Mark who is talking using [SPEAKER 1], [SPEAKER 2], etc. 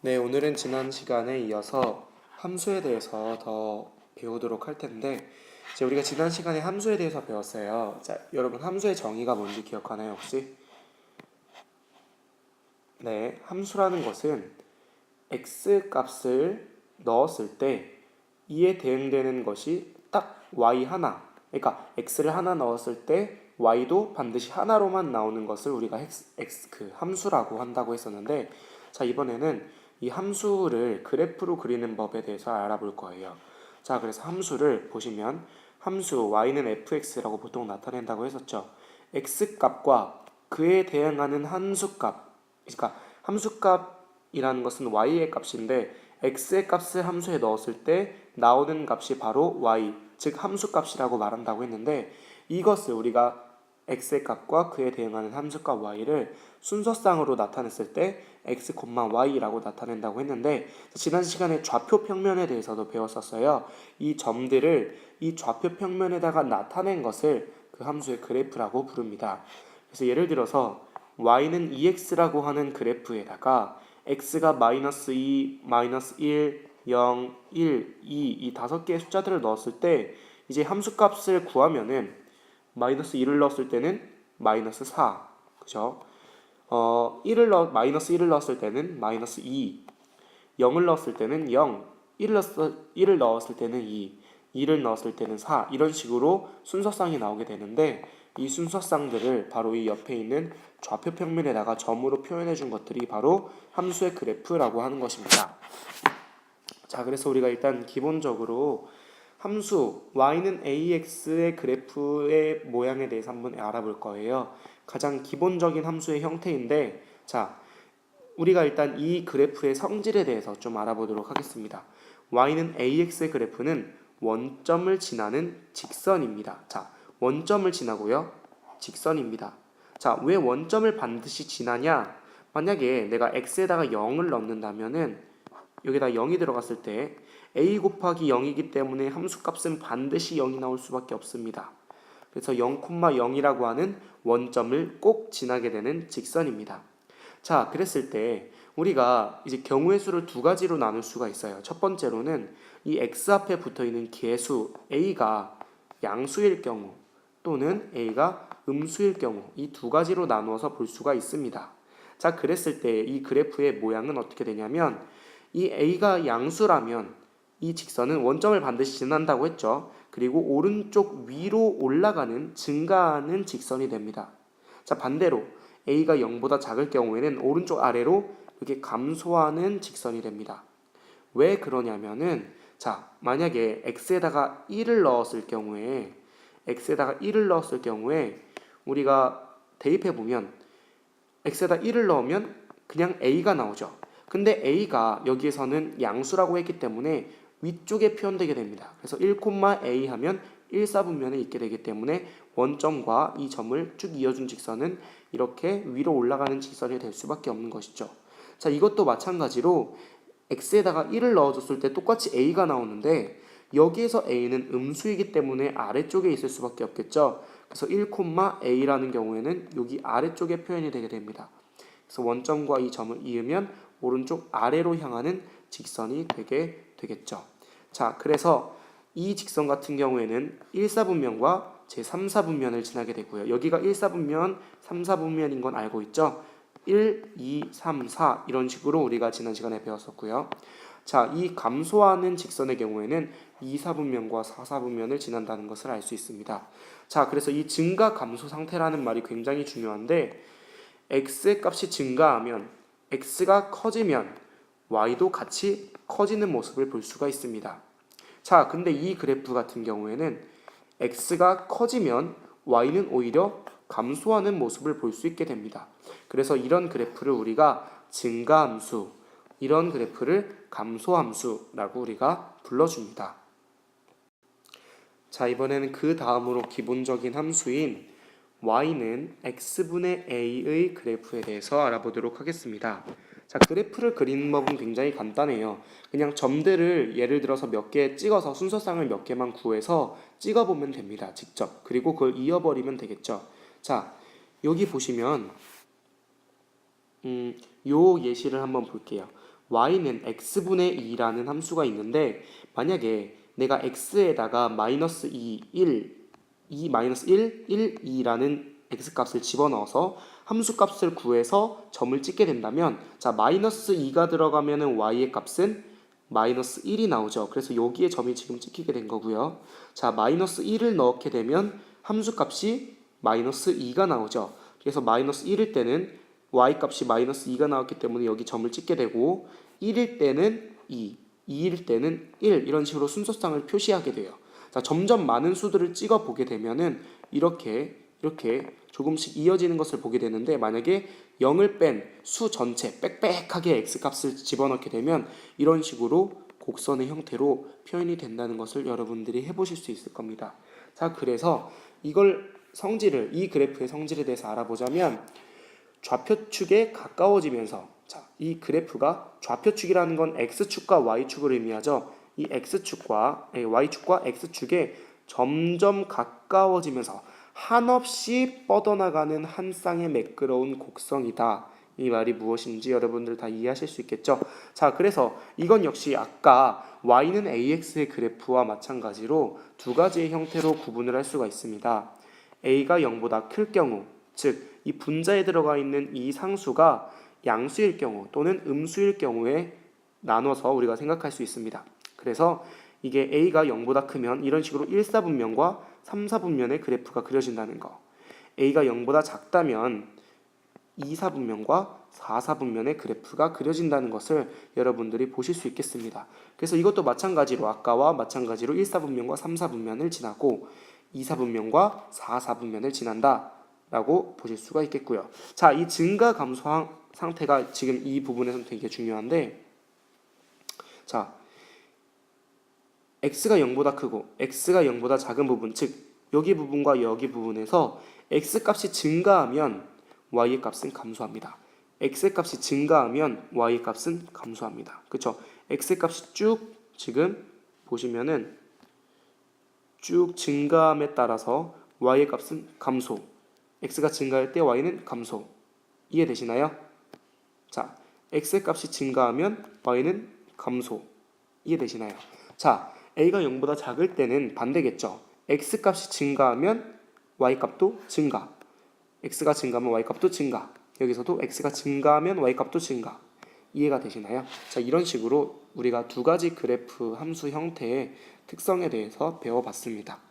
[SPEAKER 1] 네, 오늘은 지난 시간에 이어서 함수에 대해서 더 배우도록 할 텐데, 이제 우리가 지난 시간에 함수에 대해서 배웠어요. 자, 여러분 함수의 정의가 뭔지 기억하나요, 혹시? 네, 함수라는 것은 x 값을 넣었을 때 이에 대응되는 것이 딱 y 하나. 그러니까 x를 하나 넣었을 때 y도 반드시 하나로만 나오는 것을 우리가 그 함수라고 한다고 했었는데, 자, 이번에는 이 함수를 그래프로 그리는 법에 대해서 알아볼 거예요. 자, 그래서 함수를 보시면 함수 y는 fx라고 보통 나타낸다고 했었죠. x 값과 그에 대응하는 함수값, 그러니까 함수값이라는 것은 y의 값인데 x의 값을 함수에 넣었을 때 나오는 값이 바로 y, 즉 함수값이라고 말한다고 했는데, 이것을 우리가 x의 값과 그에 대응하는 함수값 y를 순서상으로 나타냈을 때 x, y라고 나타낸다고 했는데, 지난 시간에 좌표 평면에 대해서도 배웠었어요. 이 점들을 이 좌표 평면에다가 나타낸 것을 그 함수의 그래프라고 부릅니다. 그래서 예를 들어서 y는 2x라고 하는 그래프에다가 x가 마이너스 2, 마이너스 1, 0, 1, 2 이 다섯 개의 숫자들을 넣었을 때 이제 함수값을 구하면은 마이너스 1을 넣었을 때는 마이너스 4, 그죠? 마이너스 1을 넣었을 때는 마이너스 2, 0을 넣었을 때는 0, 1을 넣었을 때는 2, 2를 넣었을 때는 4, 이런 식으로 순서상이 나오게 되는데, 이 순서상들을 바로 이 옆에 있는 좌표 평면에다가 점으로 표현해 준 것들이 바로 함수의 그래프라고 하는 것입니다. 자, 그래서 우리가 일단 기본적으로 함수 y는 ax의 그래프의 모양에 대해서 한번 알아볼 거예요. 가장 기본적인 함수의 형태인데, 자, 우리가 일단 이 그래프의 성질에 대해서 좀 알아보도록 하겠습니다. y는 ax의 그래프는 원점을 지나는 직선입니다. 자, 원점을 지나고요. 직선입니다. 자, 왜 원점을 반드시 지나냐? 만약에 내가 x에다가 0을 넣는다면은 여기다 0이 들어갔을 때 a 곱하기 0이기 때문에 함수값은 반드시 0이 나올 수밖에 없습니다. 그래서 0,0이라고 하는 원점을 꼭 지나게 되는 직선입니다. 자, 그랬을 때 우리가 이제 경우의 수를 두 가지로 나눌 수가 있어요. 첫 번째로는 이 x 앞에 붙어 있는 계수 a가 양수일 경우 또는 a가 음수일 경우, 이 두 가지로 나누어서 볼 수가 있습니다. 자, 그랬을 때 이 그래프의 모양은 어떻게 되냐면, 이 a가 양수라면 이 직선은 원점을 반드시 지난다고 했죠. 그리고 오른쪽 위로 올라가는, 증가하는 직선이 됩니다. 자, 반대로 a가 0보다 작을 경우에는 오른쪽 아래로 이렇게 감소하는 직선이 됩니다. 왜 그러냐면은, 자, 만약에 x에다가 1을 넣었을 경우에 우리가 대입해 보면 x에다 1을 넣으면 그냥 a가 나오죠. 근데 a가 여기에서는 양수라고 했기 때문에 위쪽에 표현되게 됩니다. 그래서 1,a 하면 1사분면에 있게 되기 때문에 원점과 이 점을 쭉 이어준 직선은 이렇게 위로 올라가는 직선이 될 수밖에 없는 것이죠. 자, 이것도 마찬가지로 x에다가 1을 넣어줬을 때 똑같이 a가 나오는데, 여기에서 a는 음수이기 때문에 아래쪽에 있을 수밖에 없겠죠. 그래서 1,a라는 경우에는 여기 아래쪽에 표현이 되게 됩니다. 그래서 원점과 이 점을 이으면 오른쪽 아래로 향하는 직선이 되게 되겠죠. 자, 그래서 이 직선 같은 경우에는 1사분면과 제3사분면을 지나게 되고요. 여기가 1사분면, 3사분면인 건 알고 있죠? 1, 2, 3, 4 이런 식으로 우리가 지난 시간에 배웠었고요. 자, 이 감소하는 직선의 경우에는 2사분면과 4사분면을 지난다는 것을 알 수 있습니다. 자, 그래서 이 증가 감소 상태라는 말이 굉장히 중요한데, x의 값이 증가하면, x가 커지면 y도 같이 커지는 모습을 볼 수가 있습니다. 자, 근데 이 그래프 같은 경우에는 x가 커지면 y는 오히려 감소하는 모습을 볼 수 있게 됩니다. 그래서 이런 그래프를 우리가 증가함수, 이런 그래프를 감소함수라고 우리가 불러줍니다. 자, 이번에는 그 다음으로 기본적인 함수인 y는 x분의 a의 그래프에 대해서 알아보도록 하겠습니다. 자, 그래프를 그리는 법은 굉장히 간단해요. 그냥 점들을 예를 들어서 몇 개 찍어서 순서상을 몇 개만 구해서 찍어보면 됩니다. 직접. 그리고 그걸 이어버리면 되겠죠. 자, 여기 보시면 요 예시를 한번 볼게요. y는 x분의 2라는 함수가 있는데 만약에 내가 x에다가 마이너스 2, 마이너스 1, 2라는 x값을 집어넣어서 함수값을 구해서 점을 찍게 된다면 자 마이너스 2가 들어가면은 y의 값은 마이너스 1이 나오죠. 그래서 여기에 점이 지금 찍히게 된 거고요. 자 마이너스 1을 넣게 되면 함수값이 마이너스 2가 나오죠. 그래서 마이너스 1일 때는 y값이 마이너스 2가 나왔기 때문에 여기 점을 찍게 되고 1일 때는 2, 2일 때는 1 이런 식으로 순서상을 표시하게 돼요. 자, 점점 많은 수들을 찍어 보게 되면은 이렇게 조금씩 이어지는 것을 보게 되는데 만약에 0을 뺀 수 전체 빽빽하게 x값을 집어넣게 되면 이런 식으로 곡선의 형태로 표현이 된다는 것을 여러분들이 해보실 수 있을 겁니다. 자, 그래서 이걸 성질을 이 그래프의 성질에 대해서 알아보자면 좌표축에 가까워지면서 자, 이 그래프가 좌표축이라는 건 x축과 y축을 의미하죠. 이 y축과 x축에 점점 가까워지면서 한없이 뻗어나가는 한 쌍의 매끄러운 곡선이다. 이 말이 무엇인지 여러분들 다 이해하실 수 있겠죠? 자, 그래서 이건 역시 아까 y는 ax의 그래프와 마찬가지로 두 가지의 형태로 구분을 할 수가 있습니다. a가 0보다 클 경우, 즉 이 분자에 들어가 있는 이 상수가 양수일 경우 또는 음수일 경우에 나눠서 우리가 생각할 수 있습니다. 그래서 이게 a가 0보다 크면 이런 식으로 1사분면과 3사분면의 그래프가 그려진다는 거. a가 0보다 작다면 2사분면과 4사분면의 그래프가 그려진다는 것을 여러분들이 보실 수 있겠습니다. 그래서 이것도 마찬가지로 아까와 마찬가지로 1사분면과 3사분면을 지나고 2사분면과 4사분면을 지난다 라고 보실 수가 있겠고요. 자, 이 증가 감소 상태가 지금 이 부분에서는 되게 중요한데 자, x가 0보다 크고 x가 0보다 작은 부분, 즉 여기 부분과 여기 부분에서 x값이 증가하면 y의 값은 감소합니다. x값이 증가하면 y의 값은 감소합니다. 그렇죠? x값이 쭉 지금 보시면은 쭉 증가함에 따라서 y의 값은 감소, x가 증가할 때 y는 감소. 이해되시나요? 자, x값이 증가하면 y는 감소. 이해되시나요? 자, a가 0보다 작을 때는 반대겠죠. x값이 증가하면 y값도 증가. x가 증가하면 y값도 증가. 여기서도 x가 증가하면 y값도 증가. 이해가 되시나요? 자, 이런 식으로 우리가 두 가지 그래프 함수 형태의 특성에 대해서 배워봤습니다.